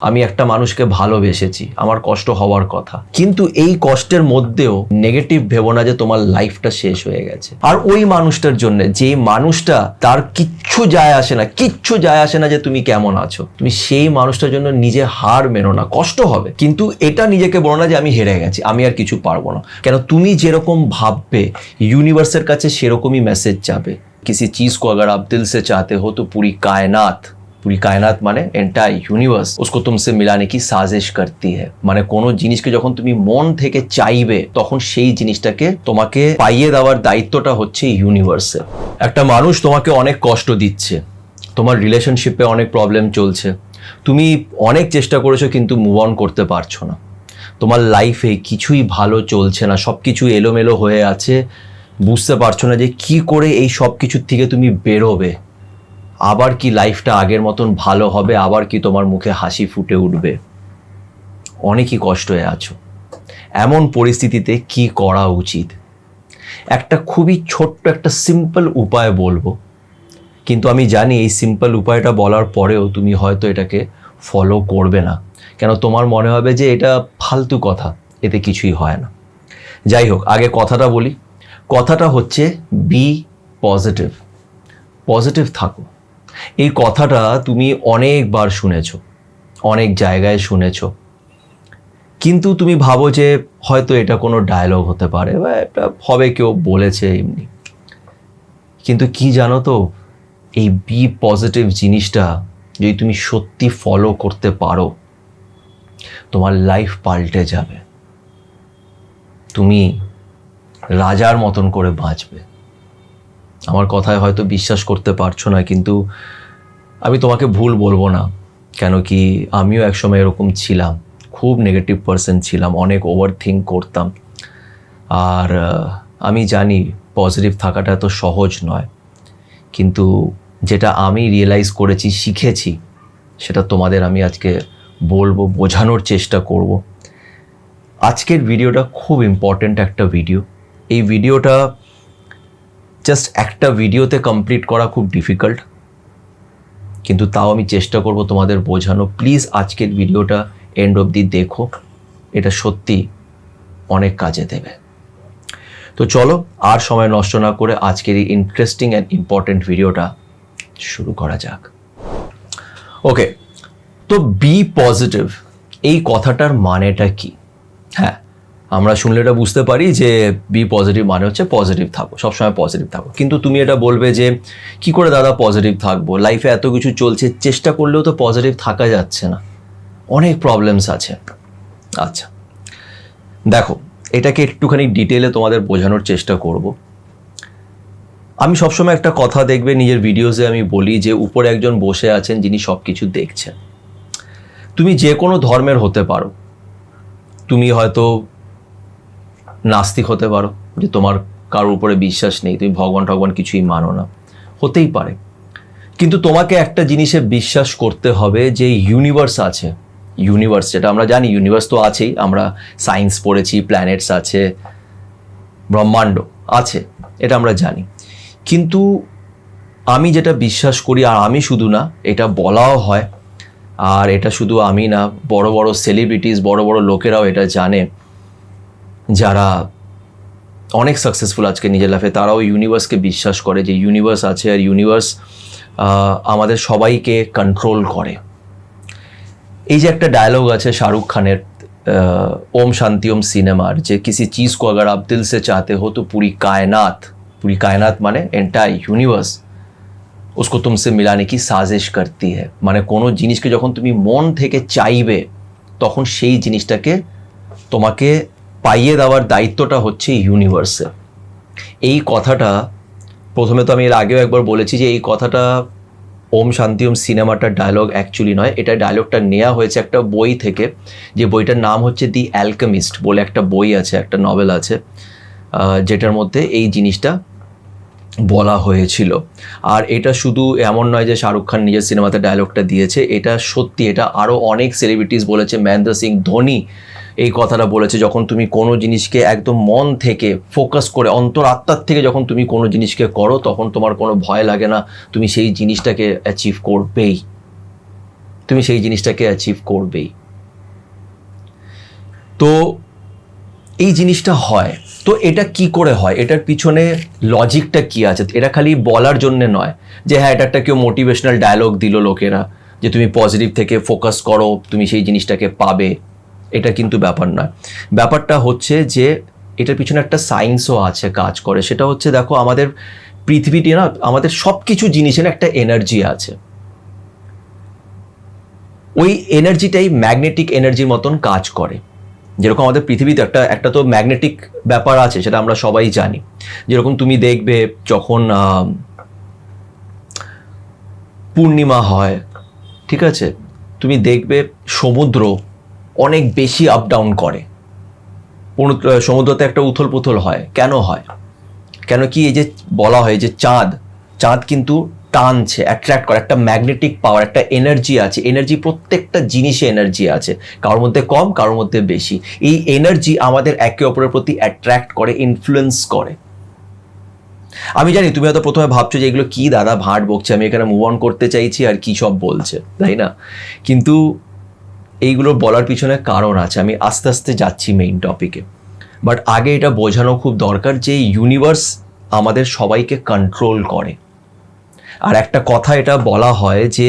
আমি একটা মানুষকে ভালোবেসেছি, আমার কষ্ট হওয়ার কথা, কিন্তু এই কষ্টের মধ্যেও নেগেটিভ ভেবো না যে তোমার লাইফটা শেষ হয়ে গেছে। আর ওই মানুষটার জন্য, যে মানুষটা তার কিচ্ছু যায় আসে না যে তুমি কেমন আছো, তুমি সেই মানুষটার জন্য নিজে হার মেনো না। কষ্ট হবে, কিন্তু এটা নিজেকে বলো না যে আমি হেরে গেছি, আমি আর কিছু পারবো না। কেন, তুমি যেরকম ভাববে यूनिवर्सের কাছে সেরকমই মেসেজ যাবে। किसी चीज को अगर आप दिल से चाहते हो तो पूरी कायनात মানে এন্টায়ার ইউনিভার্স उसको तुमसे मिलाने की साजिश करती है। মানে কোনো জিনিসকে যখন তুমি মন থেকে চাইবে তখন সেই জিনিসটাকে তোমাকে পাইয়ে দেওয়ার দায়িত্বটা হচ্ছে ইউনিভার্সের। একটা মানুষ তোমাকে অনেক কষ্ট দিচ্ছে, তোমার রিলেশনশিপে অনেক প্রবলেম চলছে, তুমি অনেক চেষ্টা করেছো কিন্তু মুভ অন করতে পারছো না, তোমার লাইফে কিছুই ভালো চলছে না, সব কিছু এলোমেলো হয়ে আছে, বুঝতে পারছো না যে কি করে এই সব কিছুর থেকে তুমি বেরোবে, আবার কি লাইফটা আগের মতন ভালো হবে, আবার কি তোমার মুখে হাসি ফুটে উঠবে। অনেকই কষ্ট হয়ে আছো। এমন পরিস্থিতিতে কি করা উচিত, একটা খুবই ছোট্ট একটা সিম্পল উপায় বলবো, কিন্তু আমি জানি এই সিম্পল উপায়টা বলার পরেও তুমি হয়তো এটাকে ফলো করবে না। কেন, তোমার মনে হবে যে এটা ফালতু কথা, এতে কিছুই হয় না। যাই হোক, আগে কথাটা বলি। কথাটা হচ্ছে বি পজিটিভ, পজিটিভ থাকো। এই কথাটা তুমি অনেকবার শুনেছো, অনেক জায়গায় শুনেছো, কিন্তু তুমি ভাবো যে হয়তো এটা কোনো ডায়লগ হতে পারে বা এটা হবে কেউ বলেছে এমনি। কিন্তু কি জানো তো, এই বি পজিটিভ জিনিসটা যদি তুমি সত্যি ফলো করতে পারো, তোমার লাইফ পাল্টে যাবে, তুমি রাজার মতন করে বাঁচবে। আমার কথায় হয়তো বিশ্বাস করতে পারছো না, কিন্তু আমি তোমাকে ভুল বলবো না। কেন কি, আমিও একসময় এরকম ছিলাম, খুব নেগেটিভ পার্সন ছিলাম, অনেক ওভার থিঙ্ক করতাম। আর আমি জানি পজিটিভ থাকাটা এত সহজ নয়, কিন্তু যেটা আমি রিয়েলাইজ করেছি, শিখেছি, সেটা তোমাদের আমি আজকে বলবো, বোঝানোর চেষ্টা করব। আজকের ভিডিওটা খুব ইম্পর্ট্যান্ট একটা ভিডিও। এই ভিডিওটা জাস্ট একটা ভিডিওতে কমপ্লিট করা খুব ডিফিকাল্ট, কিন্তু তাও আমি চেষ্টা করব তোমাদের বোঝানো। প্লিজ আজকের ভিডিওটা এন্ড অবধি দেখো, এটা সত্যি অনেক কাজে দেবে। তো চলো আর সময় নষ্ট না করে আজকের এই ইন্টারেস্টিং অ্যান্ড ইম্পর্টেন্ট ভিডিওটা শুরু করা যাক। ওকে, তো বি পজিটিভ এই কথাটার মানেটা কি? হ্যাঁ, আমরা শুনলে এটা বুঝতে পারি যে বি পজিটিভ মানে হচ্ছে পজিটিভ থাকো, সবসময় পজিটিভ থাকো। কিন্তু তুমি এটা বলবে যে কি করে দাদা পজিটিভ থাকবো, লাইফে এত কিছু চলছে, চেষ্টা করলেও তো পজিটিভ থাকা যাচ্ছে না, অনেক প্রবলেমস আছে। আচ্ছা দেখো, এটাকে একটুখানি ডিটেলে তোমাদের বোঝানোর চেষ্টা করব। আমি সবসময় একটা কথা দেখবে নিজের ভিডিওসে আমি বলি যে উপরে একজন বসে আছেন যিনি সব কিছু দেখছেন। তুমি যে কোনো ধর্মের হতে পারো, তুমি হয়তো নাস্তিক হতে পারো, যে তোমার কারোর উপরে বিশ্বাস নেই, তুমি ভগবান কিছুই মানো না, হতেই পারে। কিন্তু তোমাকে একটা জিনিসে বিশ্বাস করতে হবে যে ইউনিভার্স আছে। ইউনিভার্স, যেটা আমরা জানি, ইউনিভার্স তো আছেই, আমরা সায়েন্স পড়েছি, প্ল্যানেটস আছে, ব্রহ্মাণ্ড আছে, এটা আমরা জানি। কিন্তু আমি যেটা বিশ্বাস করি, আর আমি শুধু না, এটা বলাও হয়, আর এটা শুধু আমি না, বড় বড় সেলিব্রিটিস, বড় বড় লোকেরাও এটা জানে, যারা অনেক সাকসেসফুল আজকে নিজের লাইফে, তারাও ইউনিভার্সকে বিশ্বাস করে যে ইউনিভার্স আছে, আর ইউনিভার্স আমাদের সবাইকে কন্ট্রোল করে। এই যে একটা ডায়লগ আছে শাহরুখ খানের ওম শান্তি ওম সিনেমার, যে किसी चीज को अगर आप दिल से चाहते हो तो पूरी कायनात মানে এন্টায়ার ইউনিভার্স उसको तुमसे मिलाने की साजिश करती है। মানে কোনো জিনিসকে যখন তুমি মন থেকে চাইবে তখন সেই জিনিসটাকে তোমাকে পাইয়ে দেওয়ার দায়িত্বটা হচ্ছে ইউনিভার্সের। এই কথাটা প্রথমে তো আমি এর আগেও একবার বলেছি যে এই কথাটা ওম শান্তি ওম সিনেমাটার ডায়লগ অ্যাকচুয়ালি নয়, এটা ডায়লগটা নেওয়া হয়েছে একটা বই থেকে, যে বইটার নাম হচ্ছে দি অ্যালকেমিস্ট বলে একটা বই আছে, একটা নভেল আছে, যেটার মধ্যে এই জিনিসটা বলা হয়েছিল। আর এটা শুধু এমন নয় যে শাহরুখ খান নিজের সিনেমাতে ডায়লগটা দিয়েছে, এটা সত্যি, এটা আরও অনেক সেলিব্রিটিস বলেছে। মহেন্দ্র সিং ধোনি এই কথাটা বলেছে, যখন তুমি কোনো জিনিসকে একদম মন থেকে ফোকাস করে, অন্তরাত্মার থেকে যখন তুমি কোনো জিনিসকে করো, তখন তোমার কোনো ভয় লাগে না, তুমি সেই জিনিসটাকে অ্যাচিভ করবেই। তুমি সেই জিনিসটাকে অ্যাচিভ করবেই। তো এই জিনিসটা হয়। তো এটা কি করে হয়, এটার পিছনে লজিকটা কি আছে? এটা খালি বলার জন্য নয় যে হ্যাঁ এটা একটা কেউ মোটিভেশনাল ডায়লগ দিল লোকেরা যে তুমি পজিটিভ থেকে ফোকাস করো, তুমি সেই জিনিসটাকে পাবে, এটা কিন্তু ব্যাপার নয়। ব্যাপারটা হচ্ছে যে এটার পিছনে একটা সায়েন্সও আছে, কাজ করে। সেটা হচ্ছে দেখো আমাদের পৃথিবীতে না, আমাদের সব কিছু জিনিসের একটা এনার্জি আছে। ওই এনার্জিটাই ম্যাগনেটিক এনার্জির মতন কাজ করে। যেরকম আমাদের পৃথিবীতে একটা তো ম্যাগনেটিক ব্যাপার আছে, সেটা আমরা সবাই জানি। যেরকম তুমি দেখবে যখন পূর্ণিমা হয়, ঠিক আছে, তুমি দেখবে সমুদ্র অনেক বেশি আপ ডাউন করে। সমুদ্রতে একটা উথল পুথল হয়। কেন হয়? কেন কি এই যে বলা হয় যে চাঁদ কিন্তু টানছে, অ্যাট্রাক্ট করে, একটা ম্যাগনেটিক পাওয়ার, একটা এনার্জি আছে। এনার্জি প্রত্যেকটা জিনিসে এনার্জি আছে, কারোর মধ্যে কম, কারোর মধ্যে বেশি। এই এনার্জি আমাদের একে অপরের প্রতি অ্যাট্রাক্ট করে, ইনফ্লুয়েন্স করে। আমি জানি তুমি হয়তো প্রথমে ভাবছো যে এগুলো কি দাদা ভাট বকছে, আমি এখানে মুভ অন করতে চাইছি আর কি সব বলছে, তাই না? কিন্তু এইগুলো বলার পিছনে কারণ আছে। আমি আস্তে আস্তে যাচ্ছি মেইন টপিকে। বাট আগে এটা বোঝানো খুব দরকার যে ইউনিভার্স আমাদের সবাইকে কন্ট্রোল করে। আর একটা কথা এটা বলা হয় যে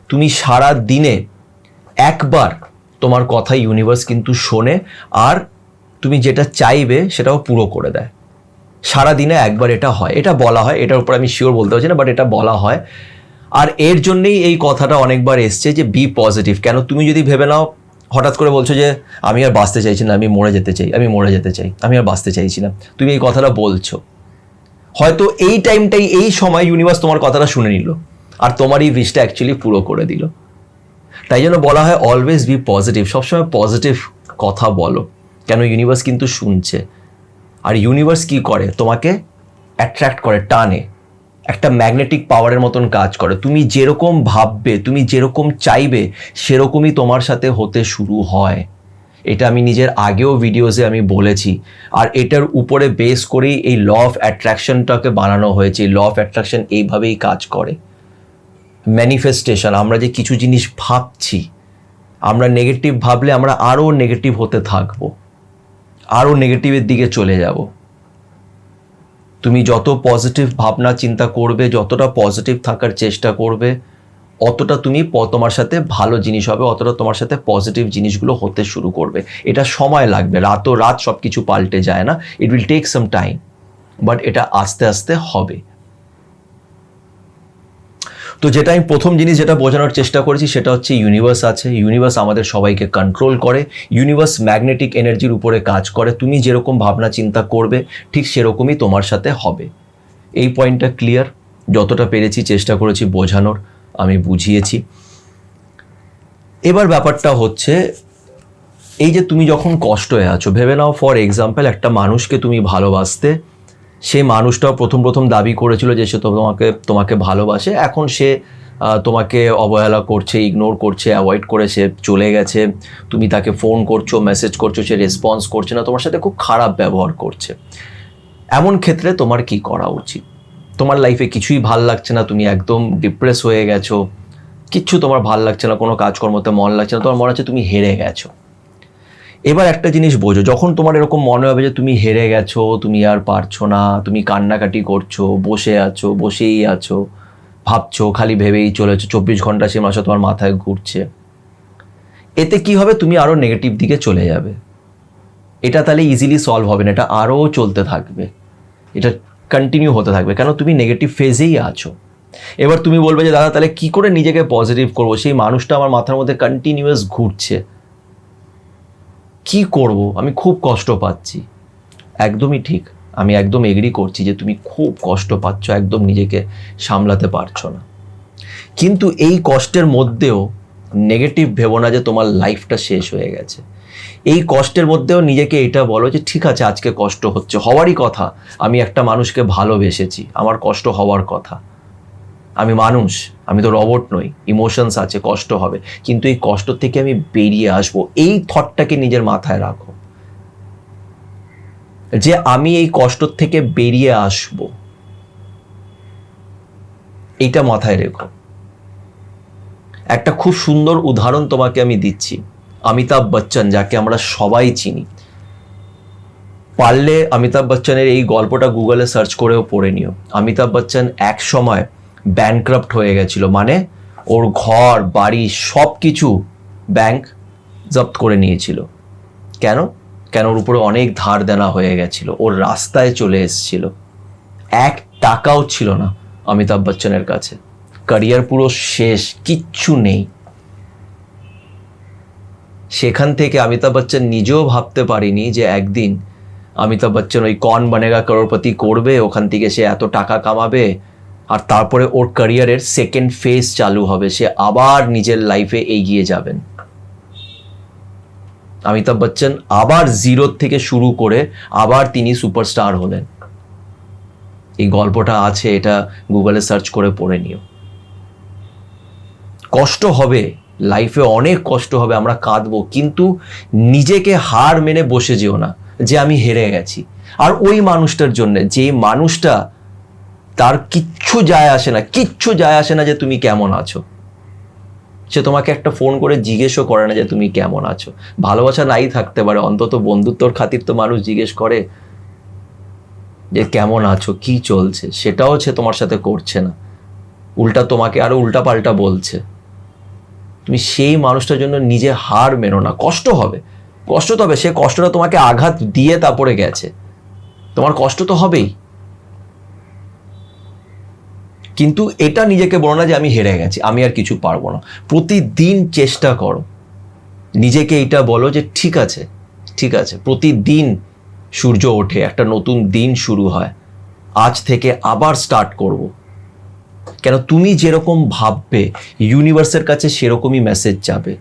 তুমি সারা দিনে একবার তোমার কথা ইউনিভার্স কিন্তু শোনে, আর তুমি যেটা চাইবে সেটাও পুরো করে দেয়। সারা দিনে একবার এটা হয়, এটা বলা হয়। এটার উপর আমি শিওর বলতে পারছি না, বাট এটা বলা হয়। আর এর জন্যেই এই কথাটা অনেকবার এসছে যে বি পজিটিভ। কেন? তুমি যদি ভেবে নাও হঠাৎ করে বলছো যে আমি আর বাঁচতে চাইছি না, আমি মরে যেতে চাই, আমি আর বাঁচতে চাইছি না, তুমি এই কথাটা বলছো, হয়তো এই টাইমটাই, এই সময় ইউনিভার্স তোমার কথাটা শুনে নিল আর তোমার এই উইশটা অ্যাকচুয়ালি পুরো করে দিল। তাই জন্য বলা হয় অলওয়েজ বি পজিটিভ, সবসময় পজিটিভ কথা বলো। কেন? ইউনিভার্স কিন্তু শুনছে। আর ইউনিভার্স কি করে? তোমাকে অ্যাট্রাক্ট করে, টানে, একটা ম্যাগনেটিক পাওয়ারের মতন কাজ করে। তুমি যেরকম ভাববে, তুমি যেরকম চাইবে, সেরকমই তোমার সাথে হতে শুরু হয়। এটা আমি নিজের আগেও ভিডিওসে আমি বলেছি। আর এটার উপরে বেস করেই এই ল অফ অ্যাট্রাকশনটাকে বানানো হয়েছে। ল অফ অ্যাট্রাকশন এইভাবেই কাজ করে। ম্যানিফেস্টেশন, আমরা যে কিছু জিনিস ভাবছি, আমরা নেগেটিভ ভাবলে আমরা আরও নেগেটিভ হতে থাকবো, আরও নেগেটিভের দিকে চলে যাব। তুমি যত পজিটিভ ভাবনা চিন্তা করবে, যতটা পজিটিভ থাকার চেষ্টা করবে, অতটা তুমি তোমার সাথে ভালো জিনিস হবে, অতটা তোমার সাথে পজিটিভ জিনিসগুলো হতে শুরু করবে। এটা সময় লাগবে, রাত সব কিছু পাল্টে যায় না। It will take some time, but এটা আস্তে আস্তে হবে। তো যেটা আমি প্রথম জিনিস যেটা বোঝানোর চেষ্টা করেছি সেটা হচ্ছে ইউনিভার্স আছে। ইউনিভার্স আমাদের সবাইকে কন্ট্রোল করে। ইউনিভার্স ম্যাগনেটিক এনার্জির উপরে কাজ করে। তুমি যেরকম ভাবনা চিন্তা করবে ঠিক সেরকমই তোমার সাথে হবে। এই পয়েন্টটা ক্লিয়ার? যতটা পেরেছি চেষ্টা করেছি বোঝানোর, আমি বুঝিয়েছি। এবার ব্যাপারটা হচ্ছে এই যে তুমি যখন কষ্ট হয়ে আছো, ভেবে নাও ফর এক্সাম্পল একটা মানুষকে তুমি ভালোবাসতে, সে মানুষটাও প্রথম দাবি করেছিল যে সে তোমাকে ভালোবাসে। এখন সে তোমাকে অবহেলা করছে, ইগনোর করছে, অ্যাভয়েড করে সে চলে গেছে। তুমি তাকে ফোন করছো, মেসেজ করছো, সে রেসপন্স করছে না, তোমার সাথে খুব খারাপ ব্যবহার করছে। এমন ক্ষেত্রে তোমার কি করা উচিত? তোমার লাইফে কিছুই ভাল লাগছে না, তুমি একদম ডিপ্রেস হয়ে গেছো, কিচ্ছু তোমার ভাল লাগছে না, কোনো কাজকর্মতে মন লাগছে না, তোমার মনে হচ্ছে তুমি হেরে গেছো। এবার একটা জিনিস বোঝো, যখন তোমার এরকম মনে হবে যে তুমি হেরে গেছো, তুমি আর পারছো না, তুমি কান্নাকাটি করছো, বসেই আছো, ভাবছো, খালি ভেবেই চলেছো, 24 ঘন্টা সে মাসে তোমার মাথায় ঘুরছে, এতে কি হবে? তুমি আরো নেগেটিভ দিকে চলে যাবে। এটা তাহলে ইজিলি সলভ হবে না, এটা আরও চলতে থাকবে, এটা কন্টিনিউ হতে থাকবে। কেন? তুমি নেগেটিভ ফেজেই আছো। এবার তুমি বলবে যে দাদা তাহলে কি করে নিজেকে পজিটিভ করবো? সেই মানুষটা আমার মাথার মধ্যে কন্টিনিউয়াস ঘুরছে, কি করব? আমি খুব কষ্ট পাচ্ছি। একদমই ঠিক, আমি একদম এগ্রি করছি যে তুমি খুব কষ্ট পাচ্ছ, একদম নিজেকে সামলাতে পারছো না। কিন্তু এই কষ্টের মধ্যেও নেগেটিভ ভেবো না যে তোমার লাইফটা শেষ হয়ে গেছে। এই কষ্টের মধ্যেও নিজেকে এটা বলো যে ঠিক আছে, আজকে কষ্ট হচ্ছে, হওয়ারই কথা। আমি একটা মানুষকে ভালোবেসেছি, আমার কষ্ট হওয়ার কথা। আমি মানুষ, আমি তো রবট নই, ইমোশনস আছে, কষ্ট হবে, কিন্তু এই কষ্ট থেকে আমি বেরিয়ে আসবো। এই থটটাকে নিজের মাথায় রাখো যে আমি এই কষ্ট থেকে বেরিয়ে আসব, এইটা মাথায় রেখো। একটা খুব সুন্দর উদাহরণ তোমাকে আমি দিচ্ছি। অমিতাভ বচ্চন, যাকে আমরা সবাই চিনি, পারলে অমিতাভ বচ্চনের এই গল্পটা গুগলে সার্চ করেও পড়ে নিও। অমিতাভ বচ্চন এক সময় ব্যাংক্রাপ্ট হয়ে গেছিল, মানে ওর ঘর বাড়ি সব কিছু ব্যাংক জব্দ করে নিয়েছিল। কেন? কেন? ওর উপরে অনেক ধার দেনা হয়ে গেছিল, ওর রাস্তায় চলে এসেছিল, 1 টাকাও ছিল না অমিতাভ বচ্চনের কাছে, ক্যারিয়ার পুরো শেষ, কিচ্ছু নেই। সেখান থেকে অমিতাভ বচ্চন নিজেও ভাবতে পারিনি যে একদিন অমিতাভ বচ্চন ওই কৌন বনেগা করোড়পতি করবে, ওখান থেকে সে এত টাকা কামাবে, আর তারপরে ওর ক্যারিয়ারের সেকেন্ড ফেজ চালু হবে, সে আবার নিজের লাইফে এগিয়ে যাবেন। অমিতাভ বচ্চন আবার জিরো থেকে শুরু করে আবার তিনি সুপারস্টার হলেন। এই গল্পটা আছে, এটা গুগলে সার্চ করে পড়ে নিও। কষ্ট হবে, লাইফে অনেক কষ্ট হবে, আমরা কাঁদবো, কিন্তু নিজেকে হার মেনে বসে যেও না যে আমি হেরে গেছি। আর ওই মানুষটার জন্য, যে মানুষটা তার কিচ্ছু যায় আসে না, কিচ্ছু যায় আসে না যে তুমি কেমন আছো, সে তোমাকে একটা ফোন করে জিজ্ঞেসও করে না যে তুমি কেমন আছো। ভালোবাসা নাই থাকতে পারে, অন্তত বন্ধুত্বর খাতির তো মানুষ জিজ্ঞেস করে যে কেমন আছো, কি চলছে, সেটাও সে তোমার সাথে করছে না, উল্টা তোমাকে আরো উল্টা পাল্টা বলছে। তুমি সেই মানুষটার জন্য নিজে হার মেনো না। কষ্ট হবে, কষ্ট তো হবে, সে কষ্টটা তোমাকে আঘাত দিয়ে তারপরে গেছে, তোমার কষ্ট তো হবেই, কিন্তু এটা নিজেকে বলো না যে আমি হেরে গেছি, আমি আর কিছু পারবো না। প্রতিদিন চেষ্টা করো, নিজেকে এটা বলো যে ঠিক আছে, ঠিক আছে, প্রতিদিন সূর্য ওঠে, একটা নতুন দিন শুরু হয়, আজ থেকে আবার স্টার্ট করব। কেন? তুমি যেরকম ভাববে ইউনিভার্সের কাছে সেরকমই মেসেজ যাবে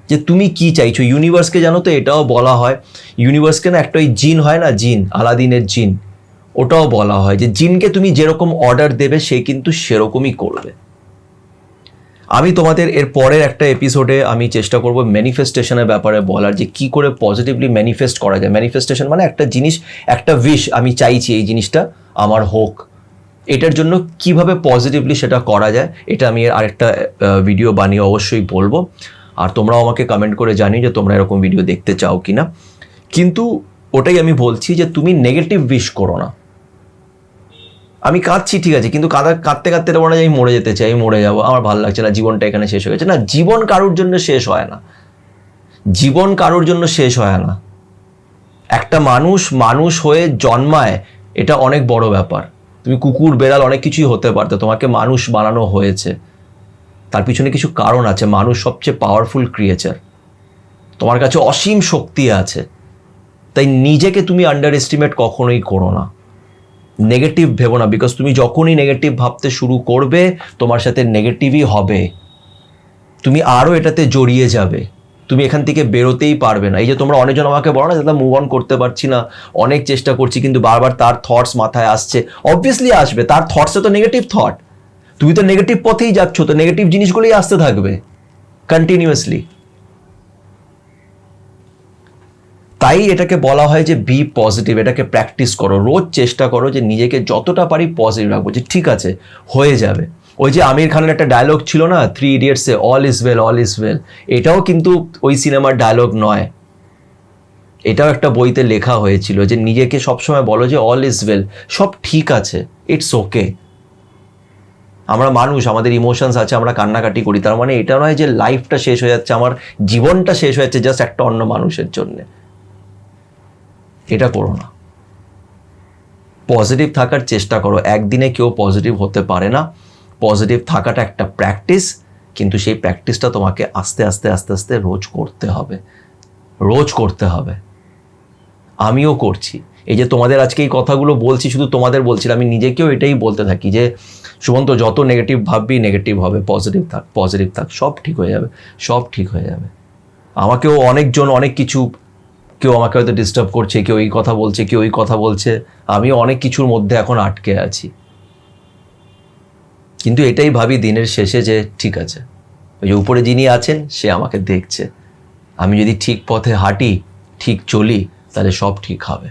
যে তুমি কি চাইছো। ইউনিভার্সকে জানো তো এটাও বলা হয়, ইউনিভার্সকে না একটা ওই জিন হয় না, জিন, আলাদিনের জিন, ওটাও বলা হয় যে জিনকে তুমি যেরকম অর্ডার দেবে সে কিন্তু সেরকমই করবে। আমি তোমাদের এর পরের একটা এপিসোডে আমি চেষ্টা করব ম্যানিফেস্টেশনের ব্যাপারে বলার, যে কি করে পজিটিভলি ম্যানিফেস্ট করা যায়। ম্যানিফেস্টেশন মানে একটা জিনিস, একটা উইশ, আমি চাইছি এই জিনিসটা আমার হোক, এটার জন্য কিভাবে পজিটিভলি সেটা করা যায়, এটা আমি আরেকটা ভিডিও বানিয়ে অবশ্যই বলবো। আর তোমরাও আমাকে কমেন্ট করে জানিও যে তোমরা এরকম ভিডিও দেখতে চাও কিনা। কিন্তু ওটাই আমি বলছি যে তুমি নেগেটিভ উইশ করো না। আমি কাঁদছি ঠিক আছে, কিন্তু কাঁদতে কাঁদতে এটা মনে হয় আমি মরে যেতে চাই, মরে যাবো, আমার ভালো লাগছে না, জীবনটা এখানে শেষ হয়ে গেছে। না, জীবন কারোর জন্য শেষ হয় না, জীবন কারোর জন্য শেষ হয় না। একটা মানুষ মানুষ হয়ে জন্মায়, এটা অনেক বড় ব্যাপার। তুমি কুকুর বেড়াল অনেক কিছুই হতে পারতো, তোমাকে মানুষ বানানো হয়েছে, তার পিছনে কিছু কারণ আছে। মানুষ সবচেয়ে পাওয়ারফুল ক্রিয়েচার, তোমার কাছে অসীম শক্তি আছে, তাই নিজেকে তুমি আন্ডার এস্টিমেট কখনোই করো না, নেগেটিভ ভেবো না। বিকজ তুমি যখনই নেগেটিভ ভাবতে শুরু করবে তোমার সাথে নেগেটিভই হবে, তুমি আরও এটাতে জড়িয়ে যাবে, তুমি এখান থেকে বেরোতেই পারবে না। এই যে তোমরা অনেকজন আমাকে বলো না দাদা মুভ অন করতে পারছি না, অনেক চেষ্টা করছি কিন্তু বারবার তার থটস মাথায় আসছে। অবভিয়াসলি আসবে, তার থটসে তো নেগেটিভ থট, তুমি তো নেগেটিভ পথেই যাচ্ছ, তো নেগেটিভ জিনিসগুলোই আসতে থাকবে কন্টিনিউয়াসলি। তাই এটাকে বলা হয় যে বি পজিটিভ, এটাকে প্র্যাকটিস করো, রোজ চেষ্টা করো যে নিজেকে যতটা পারি পজিটিভ রাখবো, যে ঠিক আছে হয়ে যাবে। ওই যে আমির খানের একটা ডায়লগ ছিল না 3 ইডিয়টসে, all is well, all is well, এটাও কিন্তু ওই সিনেমার ডায়লগ নয়, এটাও একটা বইতে লেখা হয়েছিল যে নিজেকে সবসময় বলো যে অল ইজ ওয়েল, সব ঠিক আছে, ইটস ওকে। আমরা মানুষ, আমাদের ইমোশনস আছে, আমরা কান্নাকাটি করি, তার মানে এটা নয় যে লাইফটা শেষ হয়ে যাচ্ছে, আমার জীবনটা শেষ হয়ে যাচ্ছে জাস্ট একটা অন্য মানুষের জন্যে। এটা করো না, পজিটিভ থাকার চেষ্টা করো। একদিনে কেউ পজিটিভ হতে পারে না, পজিটিভ থাকাটা একটা প্র্যাকটিস, কিন্তু সেই প্র্যাকটিসটা তোমাকে আস্তে আস্তে আস্তে আস্তে রোজ করতে হবে, রোজ করতে হবে। আমিও করছি, এই যে তোমাদের আজকে এই কথাগুলো বলছি শুধু তোমাদের বলছি, আমি নিজেকেও এটাই বলতে থাকি যে সুমন্ত যত নেগেটিভ ভাববি নেগেটিভ হবে, পজিটিভ থাক, পজিটিভ থাক, সব ঠিক হয়ে যাবে, সব ঠিক হয়ে যাবে। আমাকেও অনেকজন অনেক কিছু, কেউ আমাকে হয়তো ডিস্টার্ব করছে, কেউ এই কথা বলছে, কেউ ওই কথা বলছে, আমি অনেক কিছুর মধ্যে এখন আটকে আছি, কিন্তু এটাই ভাবি দিনের শেষে যে ঠিক আছে, ওই যে উপরে যিনি আছেন সে আমাকে দেখছে, আমি যদি ঠিক পথে হাঁটি, ঠিক চলি, তাহলে সব ঠিক হবে,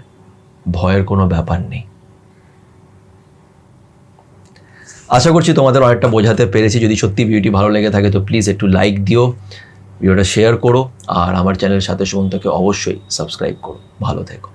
ভয়ের কোনো ব্যাপার নেই। আশা করছি তোমাদের অনেকটা বোঝাতে পেরেছি। যদি সত্যি ভিডিওটি ভালো লেগে থাকে তো প্লিজ একটু লাইক দিও, ভিডিওটা শেয়ার করো, আর আমার চ্যানেলের সাথে সুমন্তকে অবশ্যই সাবস্ক্রাইব করো। ভালো থেকো।